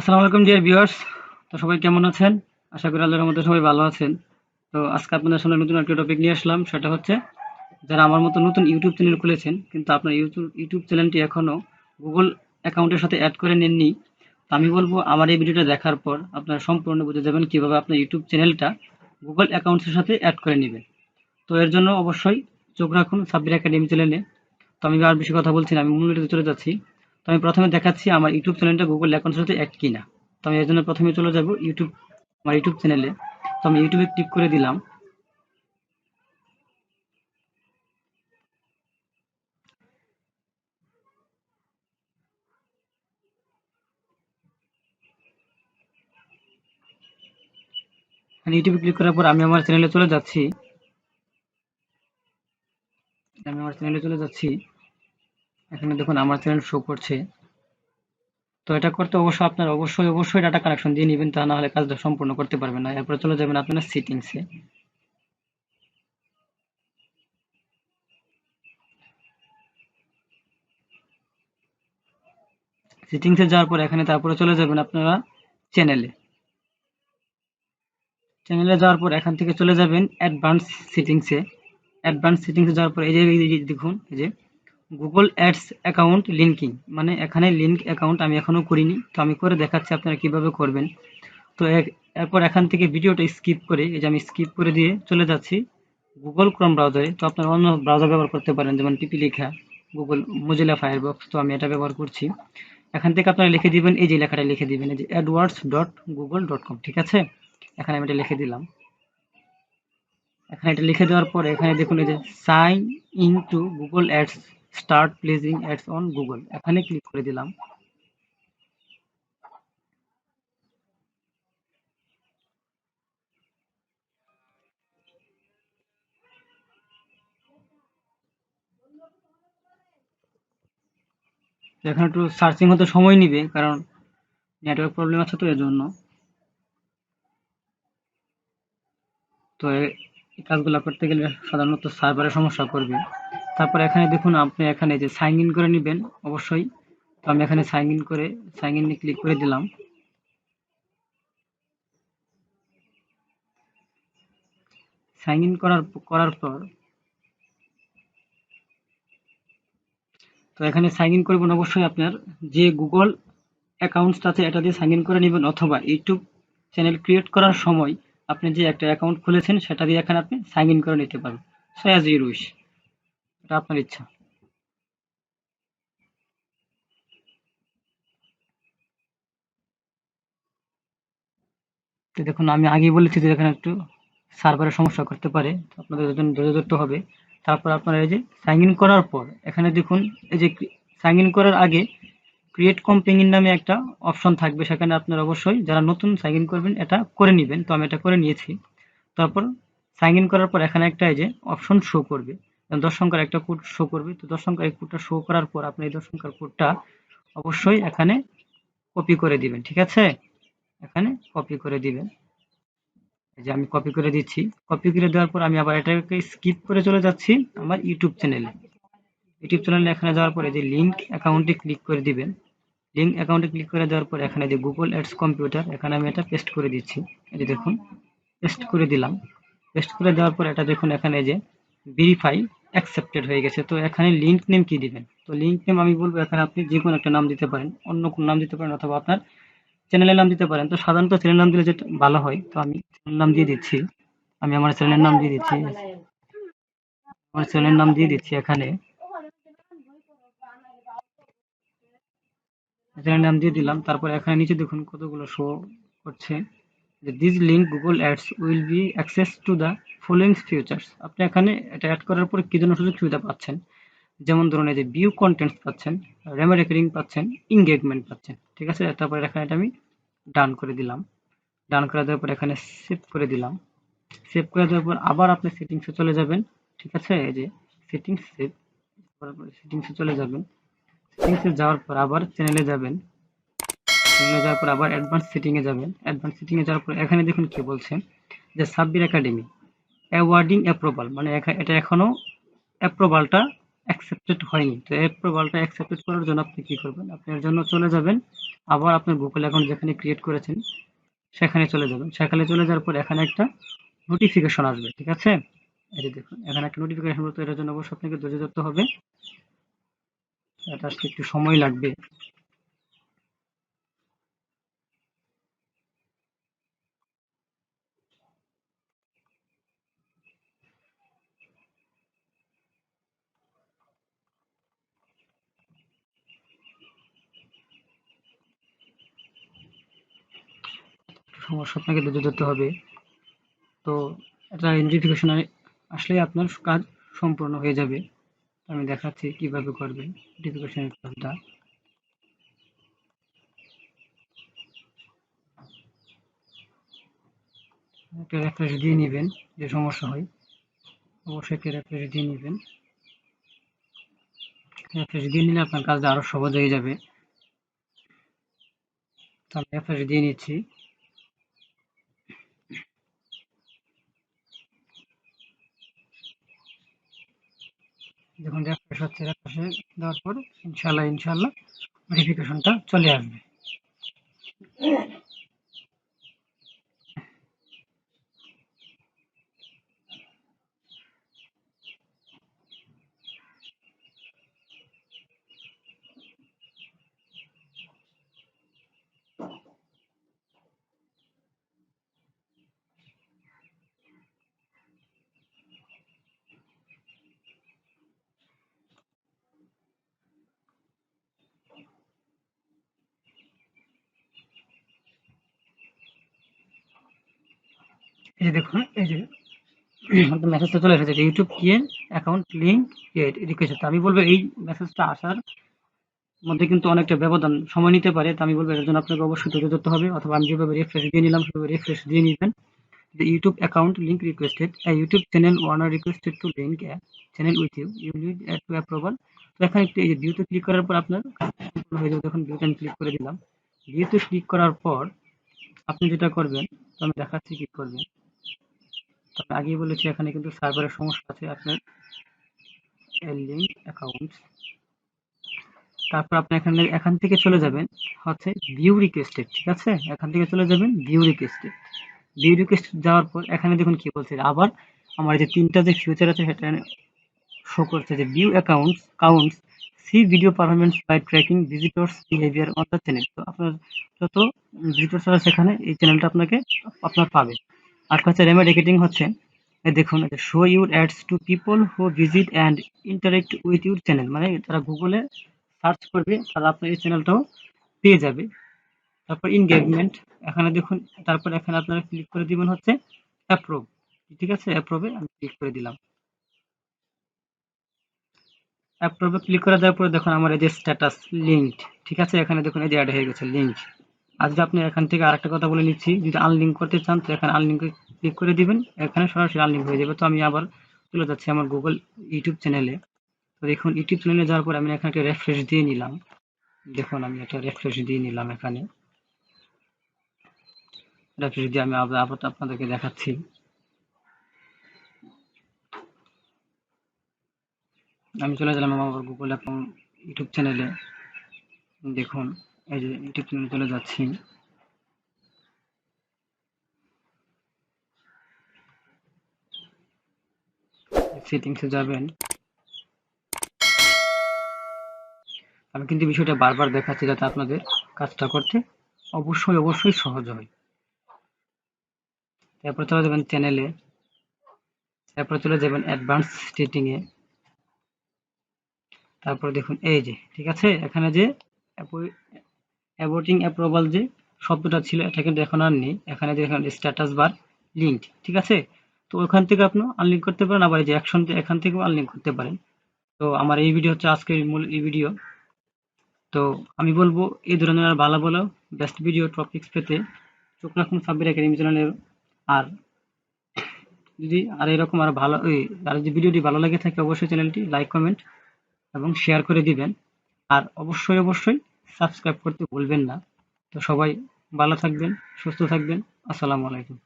আসসালামু আলাইকুম dear viewers. তো সবাই কেমন আছেন? আশা করি আল্লাহর রহমতে সবাই ভালো আছেন। তো আজকে আপনাদের সামনে নতুন একটা টপিক নিয়ে আসলাম। সেটা হচ্ছে যারা আমার মতো নতুন ইউটিউব চ্যানেল খুলেছেন কিন্তু আপনার ইউটিউব চ্যানেলটি এখনো গুগল অ্যাকাউন্টের সাথে অ্যাড করে নেননি। তো আমি বলবো আমার এই ভিডিওটা দেখার পর আপনারা সম্পূর্ণ বুঝে যাবেন কিভাবে আপনার ইউটিউব চ্যানেলটা গুগল অ্যাকাউন্টের সাথে অ্যাড করে নেবেন। তো এর জন্য অবশ্যই চোখ রাখুন সাব্বির একাডেমি চ্যানেলে। তো আমি আর বেশি কথা বলছি না, আমি মূল ভিডিওতে চলে যাচ্ছি। তো আমি প্রথমে দেখাচ্ছি আমার ইউটিউব চ্যানেলটা গুগল অ্যাকাউন্টের সাথে অ্যাড কিনা। তো আমি এর জন্য প্রথমে চলে যাব আমার ইউটিউব চ্যানেলে। তো আমি ইউটিউবে ক্লিক করে দিলাম। ইউটিউবে ক্লিক করার পর আমি আমার চ্যানেলে চলে যাচ্ছি। এখানে দেখুন আমার চ্যানেল শো করছে। তো এটা করতে আপনার অবশ্যই ডাটা কানেকশন দিয়ে নেবেন, তা না হলে কাজটা সম্পূর্ণ করতে পারবেন না। এরপরে চলে যাবেন আপনার সেটিংসে। সেটিংসে যাওয়ার পর এখানে তারপরে চলে যাবেন আপনারা চ্যানেলে। চ্যানেলে যাওয়ার পর এখান থেকে চলে যাবেন অ্যাডভান্স সেটিংসে। অ্যাডভান্স সেটিংসে যাওয়ার পর এই যে দেখুন, এই যে গুগল অ্যাডস অ্যাকাউন্ট লিঙ্কিং, মানে এখানে লিঙ্ক অ্যাকাউন্ট আমি এখনো করিনি। তো আমি করে দেখাচ্ছি আপনারা কিভাবে করবেন। তো এরপর এখান থেকে ভিডিওটা স্কিপ করে, এই যে আমি স্কিপ করে দিয়ে চলে যাচ্ছি গুগল ক্রোম ব্রাউজারে। তো আপনারা অন্য ব্রাউজার ব্যবহার করতে পারেন, যেমন পিপিলিখা, গুগল মোজিলা ফায়ারবক্স। তো আমি এটা ব্যবহার করছি। এখান থেকে আপনারা লিখে দিবেন, এই যে লেখাটা লিখে দিবেন, এই যে adwords.google.com। ঠিক আছে, এখানে আমি এটা লিখে দিলাম। এখানে এটা লিখে দেওয়ার পরে এখানে দেখুন, এই যে sign in to Google ads, start placing ads on Google, এখানে ক্লিক করে দিলাম। এখানে একটু সার্চিং হতে সময় নিবে, কারণ নেটওয়ার্ক প্রবলেম আছে, তো এর জন্য। তো এই কাজগুলো করতে গেলে সাধারণত সার্ভারের সমস্যা করবে। তারপর এখানে দেখুন, আপনি এখানে যে সাইন ইন করে নেবেন অবশ্যই। তো আমি এখানে সাইন ইন ক্লিক করে দিলাম। সাইন ইন করার পর তো এখানে সাইন ইন করবেন অবশ্যই আপনার যে গুগল অ্যাকাউন্টস আছে এটা দিয়ে সাইন ইন করে নেবেন, অথবা ইউটিউব চ্যানেল ক্রিয়েট করার সময় আপনি যে একটা অ্যাকাউন্ট খুলেছেন সেটা দিয়ে এখানে আপনি সাইন ইন করে নিতে পারবেন। সো অ্যাজ ইউর উইশ, এটা আপনার ইচ্ছা। তো দেখুন, আমি আগেই বলেছি যে এখানে একটু সার্ভারের সমস্যা করতে পারে, তো আপনাদের জন্য ধৈর্য ধরতে হবে। তারপর আপনারা এই যে সাইন ইন করার পর এখানে দেখুন, এই যে সাইন ইন করার আগে ক্রিয়েট কোম্পানি নামে একটা অপশন থাকবে, সেখানে আপনারা অবশ্যই যারা নতুন সাইন ইন করবেন এটা করে নেবেন। তো আমি এটা করে নিয়েছি। তারপর সাইন ইন করার পর এখানে একটা এই যে অপশন শো করবে, 10 সংখ্যার একটা কোড শো করবে। তো 10 সংখ্যার এই কোডটা শো করার পর আপনি এই 10 সংখ্যার কোডটা অবশ্যই এখানে কপি করে দিবেন। ঠিক আছে, এখানে কপি করে দিবেন। এই যে আমি কপি করে দিচ্ছি। কপি করে দেওয়ার পর আমি আবার এটাকে স্কিপ করে চলে যাচ্ছি আমার ইউটিউব চ্যানেলে। ইউটিউব চ্যানেলে এখানে যাওয়ার পরে যে লিঙ্ক অ্যাকাউন্টে ক্লিক করে দিবেন। লিঙ্ক অ্যাকাউন্টে ক্লিক করে দেওয়ার পর এখানে যে গুগল অ্যাডস কম্পিউটার, এখানে আমি এটা পেস্ট করে দিচ্ছি। এই যে দেখুন, পেস্ট করে দিলাম। পেস্ট করে দেওয়ার পর এটা দেখুন, এখানে যে ভেরিফাই অ্যাকসেপ্টেড হয়ে গেছে। তো এখানে লিঙ্ক নেম কি দিবেন? তো লিঙ্ক নেম আমি বলবো এখানে আপনি যে কোনো একটা নাম দিতে পারেন, অন্য কোনো নাম দিতে পারেন, অথবা আপনার চ্যানেলের নাম দিতে পারেন। তো সাধারণত চ্যানেলের নাম দিলে যেটা ভালো হয়, তো আমি চ্যানেলের নাম দিয়ে দিচ্ছি। আমি আমার চ্যানেলের নাম দিয়ে দিচ্ছি। আমার চ্যানেলের নাম দিয়ে দিচ্ছি এখানে। চ্যানেলের নাম দিয়ে দিলাম। তারপর এখানে নিচে দেখুন কতগুলো শো করছে যে this link Google ads will be access to the following features. আপনি এখানে এটা অ্যাড করার পরে কি ধরনের সুযোগ সুবিধা পাচ্ছেন, যেমন ধরুন এই যে ভিউ কন্টেন্টস পাচ্ছেন, রেমারেকারিং পাচ্ছেন, এনগেজমেন্ট পাচ্ছেন। ঠিক আছে, তারপরে এখানে এটা আমি ডান করে দিলাম। ডান করে দেওয়ার পর এখানে সেভ করে দিলাম। সেভ করে দেওয়ার পর আবার আপনি সেটিংসে চলে যাবেন। ঠিক আছে, এই যে সেটিংস, সেভ করার পর সেটিংসে চলে যাবেন। সেটিংসে যাওয়ার পর আবার চ্যানেলে যাবেন। চ্যানেলে যাওয়ার পর আবার অ্যাডভান্স সেটিং এ যাবেন। অ্যাডভান্স সেটিং এ যাওয়ার পর এখানে দেখুন কি বলছে যে সাব্বির একাডেমি অ্যাওয়ার্ডিং অ্যাপ্রুভাল, মানে এটা এখনো অ্যাপ্রুভালটা অ্যাকসেপ্টেড হয়নি। তো অ্যাপ্রুভালটা অ্যাকসেপ্টেড করার জন্য আপনি কি করবেন, আপনি এর জন্য চলে যাবেন আবার আপনার গুগল অ্যাকাউন্ট যেখানে ক্রিয়েট করেছেন সেখানে চলে যাবেন। সেখানে চলে যাওয়ার পর এখানে একটা নোটিফিকেশন আসবে, ঠিক আছে? এই যে দেখুন এখানে একটা নোটিফিকেশন বলতে, এটার জন্য অবশ্যই আপনাকে ধৈর্য ধরতে হবে, এটা আসতে একটু সময় লাগবে। সমস্যা, আপনাকে ধৈর্য ধরতে হবে। তো এটা নোটিফিকেশন আসলেই আপনার কাজ সম্পূর্ণ হয়ে যাবে। আমি দেখাচ্ছি কিভাবে করবেন নোটিফিকেশনের কাজটা। একটা রেফ্রেশ দিয়ে নেবেন, যে সমস্যা হয় অবশ্যই একটা রেফ্রেশ দিয়ে নেবেন। রেফ্রেশ দিয়ে নিলে আপনার কাজটা আরো সহজ হয়ে যাবে। তো আমি রেফ্রেশ দিয়ে নিচ্ছি। যখন রেফ্রেশ হচ্ছে, রেফ্রেশে দেওয়ার পর ইনশাল্লাহ নোটিফিকেশনটা চলে আসবে। এই যে দেখুন, এই যে মেসেজটা চলে এসেছে যে YouTube account link create request. আমি বলবো এই মেসেজটা আসার মধ্যে কিন্তু অনেকটা ব্যবধান সময় নিতে পারে। তো আমি বলবো এর জন্য আপনাকে অবশ্যই ধৈর্য ধরতে হবে, অথবা আমি যেভাবে রিফ্রেশ দিয়ে নিলাম সেভাবে রিফ্রেশ দিয়ে নেবেন। The YouTube account link requested. A YouTube channel owner requested to link a channel with you. You need to approval. তো এখানে একটু এই যে ভিউতে ক্লিক করার পর আপনার সম্পূর্ণ হয়ে যাবে। দেখুন ভিউতে আমি ক্লিক করে দিলাম। ভিউতে ক্লিক করার পর আপনি যেটা করবেন, তো আমি দেখাচ্ছি কি করবেন। তো আমি আগেই বলেছি এখানে কিন্তু সার্ভারের সমস্যা আছে। আপনার লিঙ্ক অ্যাকাউন্ট, তারপর আপনি এখান থেকে চলে যাবেন হচ্ছে ভিউ রিকোয়েস্টেড, ঠিক আছে? এখান থেকে চলে যাবেন ভিউ রিকোয়েস্টেড। ভিউ রিকোয়েস্ট যাওয়ার পর এখানে দেখুন কি বলছে, আবার আমার যে তিনটা যে ফিউচার আছে সেটা শো করছে যে view accounts counts see video performance by tracking visitors behaviour on the channel. তো আপনার যত ভিজিটর্স আছে সেখানে এই চ্যানেলটা আপনার পাবে। আর হচ্ছে রেমেডিকেটিং হচ্ছে, দেখুন show your ads to people who visit and interact with your channel, মানে তারা গুগলে সার্চ করবে, তারা আপনার এই চ্যানেলটাও পেয়ে যাবে। তারপর এনগেজমেন্ট, এখানে দেখুন, তারপর এখানে আপনারা ক্লিক করে দিবেন হচ্ছে অ্যাপ্রুভ, ঠিক আছে? অ্যাপ্রুভে আমি ক্লিক করে দিলাম। অ্যাপ্রুভে ক্লিক করে দেওয়ার পরে দেখুন আমার এই যে স্ট্যাটাস লিঙ্কড, ঠিক আছে? এখানে দেখুন এই যে অ্যাড হয়ে গেছে লিঙ্ক। আর যদি আপনি এখান থেকে আরেকটা কথা বলে নিচ্ছি, যদি আনলিঙ্ক করতে চান তো এখানে আনলিঙ্কে ক্লিক করে দিবেন, এখানে সরাসরি আনলিঙ্ক হয়ে যাবে। তো আমি আবার চলে যাচ্ছি আমার গুগল ইউটিউব চ্যানেলে। তো দেখুন ইউটিউব চ্যানেলে যাওয়ার পর আমি এখানে একটা রেফ্রেশ দিয়ে নিলাম। দেখুন আমি একটা রেফ্রেশ দিয়ে নিলাম। এখানে রেফ্রেশ দিয়ে আমি আবার আপনাদেরকে দেখাচ্ছি। আমি চলে গেলাম আমার গুগল অ্যাকাউন্ট ইউটিউব চ্যানেলে। দেখুন এই যে ইউটিউব চ্যানেলে চলে যাচ্ছি। সেটিংসে যাবেন। আমি কিন্তু বিষয়টা বারবার দেখাচ্ছি যাতে আপনাদের কাজটা করতে অবশ্যই সহজ হয়। তারপর চলে যাবেন চ্যানেলে, তারপর চলে যাবেন অ্যাডভান্স সেটিংয়ে। তারপর দেখুন এই যে, ঠিক আছে? এখানে যে অ্যাবোটিং অ্যাপ্রুভাল যে শব্দটা ছিল এটা কিন্তু এখন আর নেই। এখানে দেখুন স্ট্যাটাস বার লিঙ্কড, ঠিক আছে? তো ওখান থেকে আপনি আনলিঙ্ক করতে পারেন, আবার এই যে অ্যাকশন এখান থেকেও আনলিঙ্ক করতে পারেন। তো আমার এই ভিডিও হচ্ছে আজকের মূল এই ভিডিও। তো আমি বলবো এই ধরনের আর ভালো ভালো বেস্ট ভিডিও টপিকস পেতে চোখ রাখুন সাব্বির একাডেমি চ্যানেলে। আর যদি আর এরকম আর ভালো আর যদি ভিডিওটি ভালো লাগে থাকে অবশ্যই চ্যানেলটি লাইক কমেন্ট এবং শেয়ার করে দিবেন। আর অবশ্যই সাবস্ক্রাইব করতে ভুলবেন না। তো সবাই ভালো থাকবেন, সুস্থ থাকবেন। আসসালামু আলাইকুম।